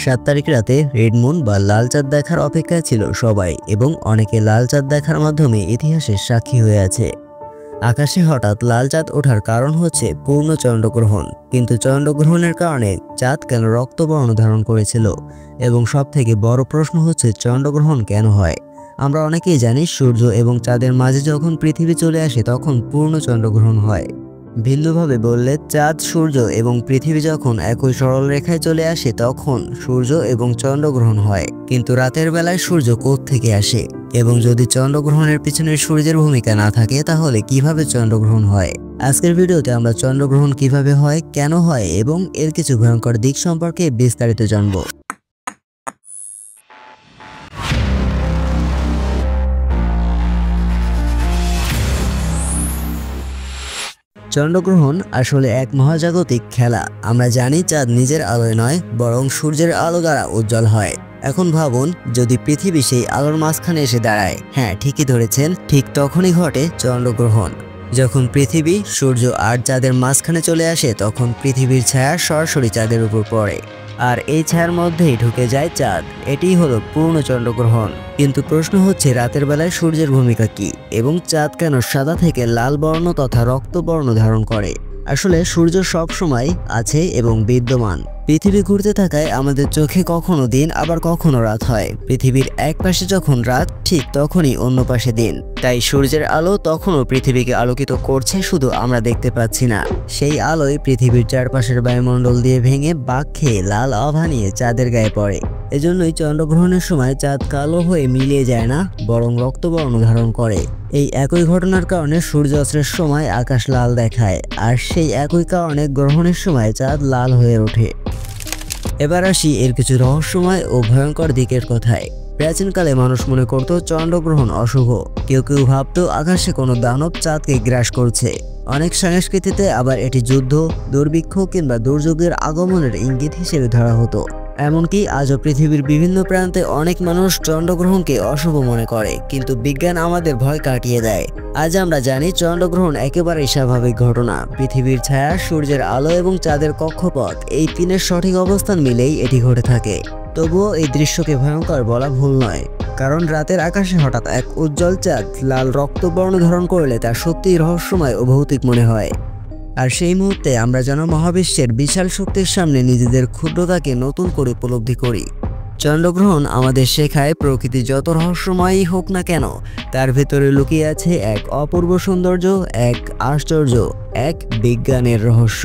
7 তারিখ রাতে red moon বা লাল চাঁদ দেখার অপেক্ষায় ছিল সবাই এবং অনেকে লাল চাঁদ দেখার মাধ্যমে ইতিহাসের সাক্ষী হয়ে আছে। আকাশে হঠাৎ লাল চাঁদ ওঠার কারণ হচ্ছে পূর্ণ চন্দ্রগ্রহণ, কিন্তু চন্দ্রগ্রহণের কারণে চাঁদ কেন রক্তবর্ণ ধারণ করেছিল এবং সবথেকে বড় প্রশ্ন হচ্ছে চন্দ্রগ্রহণ কেন হয়। আমরা অনেকেই জানি সূর্য এবং চাঁদের মাঝে যখন পৃথিবী চলে আসে তখন পূর্ণ চন্দ্রগ্রহণ হয়। ভিন্নভাবে বললে চাঁদ, সূর্য এবং পৃথিবী যখন একই সরল রেখায় চলে আসে তখন সূর্য এবং চন্দ্রগ্রহণ হয়। কিন্তু রাতের বেলায় সূর্য কোত্থেকে আসে এবং যদি চন্দ্রগ্রহণের পিছনে সূর্যের ভূমিকা না থাকে তাহলে কিভাবে চন্দ্রগ্রহণ হয়? আজকের ভিডিওতে আমরা চন্দ্রগ্রহণ কিভাবে হয়, কেন হয় এবং এর কিছু ভয়ঙ্কর দিক সম্পর্কে বিস্তারিত জানব। চন্দ্রগ্রহণ আসলে এক মহাজাগতিক খেলা। আমরা জানি চাঁদ নিজের আলোয় নয় বরং সূর্যের আলো দ্বারা উজ্জ্বল হয়। এখন ভাবুন, যদি পৃথিবী সেই আলোর মাঝখানে এসে দাঁড়ায়, হ্যাঁ ঠিকই ধরেছেন, ঠিক তখনই ঘটে চন্দ্রগ্রহণ। যখন পৃথিবী, সূর্য আর চাঁদের মাঝখানে চলে আসে তখন পৃথিবীর ছায়া সরাসরি চাঁদের উপর পড়ে আর এই ছায়ার মধ্যেই ঢুকে যায় চাঁদ। এটিই হলো পূর্ণ চন্দ্রগ্রহণ। কিন্তু প্রশ্ন হচ্ছে, রাতের বেলায় সূর্যের ভূমিকা কি এবং চাঁদ কেন সাদা থেকে লাল বর্ণ তথা রক্তবর্ণ ধারণ করে? আসলে সূর্য সব সময় আছে এবং বিদ্যমান। পৃথিবী ঘুরতে থাকায় আমাদের চোখে কখনো দিন আবার কখনো রাত হয়। পৃথিবীর এক পাশে যখন রাত, ঠিক তখনই অন্য পাশে দিন। তাই সূর্যের আলো তখনও পৃথিবীকে আলোকিত করছে, শুধু আমরা দেখতে পাচ্ছি না। সেই আলোয় পৃথিবীর চারপাশের বায়ুমণ্ডল দিয়ে ভেঙে বাঁক খেয়ে লাল আভা নিয়ে চাঁদের গায়ে পড়ে। এজন্যই চন্দ্রগ্রহণের সময় চাঁদ কালো হয়ে মিলিয়ে যায় না, বরং রক্তবর্ণ ধারণ করে। এই একই ঘটনার কারণে সূর্যাস্তের সময় আকাশ লাল দেখায়, আর সেই একই কারণে গ্রহণের সময় চাঁদ লাল হয়ে ওঠে। এবার আসি এর কিছু রহস্যময় ও ভয়ঙ্কর দিকের কথায়। প্রাচীনকালে মানুষ মনে করত চন্দ্রগ্রহণ অশুভ। কেউ কেউ ভাবত আকাশে কোনো দানব চাঁদকে গ্রাস করছে। অনেক সংস্কৃতিতে আবার এটি যুদ্ধ, দুর্ভিক্ষ কিংবা দুর্যোগের আগমনের ইঙ্গিত হিসেবে ধরা হতো। এমনকি আজও পৃথিবীর বিভিন্ন প্রান্তে অনেক মানুষ চন্দ্রগ্রহণকে অশুভ মনে করে, কিন্তু বিজ্ঞান আমাদের ভয় কাটিয়ে দেয়। আজ আমরা জানি চন্দ্রগ্রহণ একেবারেই স্বাভাবিক ঘটনা। পৃথিবীর ছায়া, সূর্যের আলো এবং চাঁদের কক্ষপথ, এই তিনের সঠিক অবস্থান মিলেই এটি ঘটে থাকে। তবুও এই দৃশ্যকে ভয়ঙ্কর বলা ভুল নয়, কারণ রাতের আকাশে হঠাৎ এক উজ্জ্বল চাঁদ লাল রক্তবর্ণ ধারণ করলে তা সত্যিই রহস্যময় ও ভৌতিক মনে হয়। আর সেই মুহূর্তে আমরা যেন মহাবিশ্বের বিশাল শক্তির সামনে নিজেদের ক্ষুদ্রতাকে নতুন করে উপলব্ধি করি। চন্দ্রগ্রহণ আমাদের শেখায় প্রকৃতি যত রহস্যময়ই হোক না কেন, তার ভেতরে লুকিয়ে আছে এক অপূর্ব সৌন্দর্য, এক আশ্চর্য, এক বিজ্ঞানের রহস্য।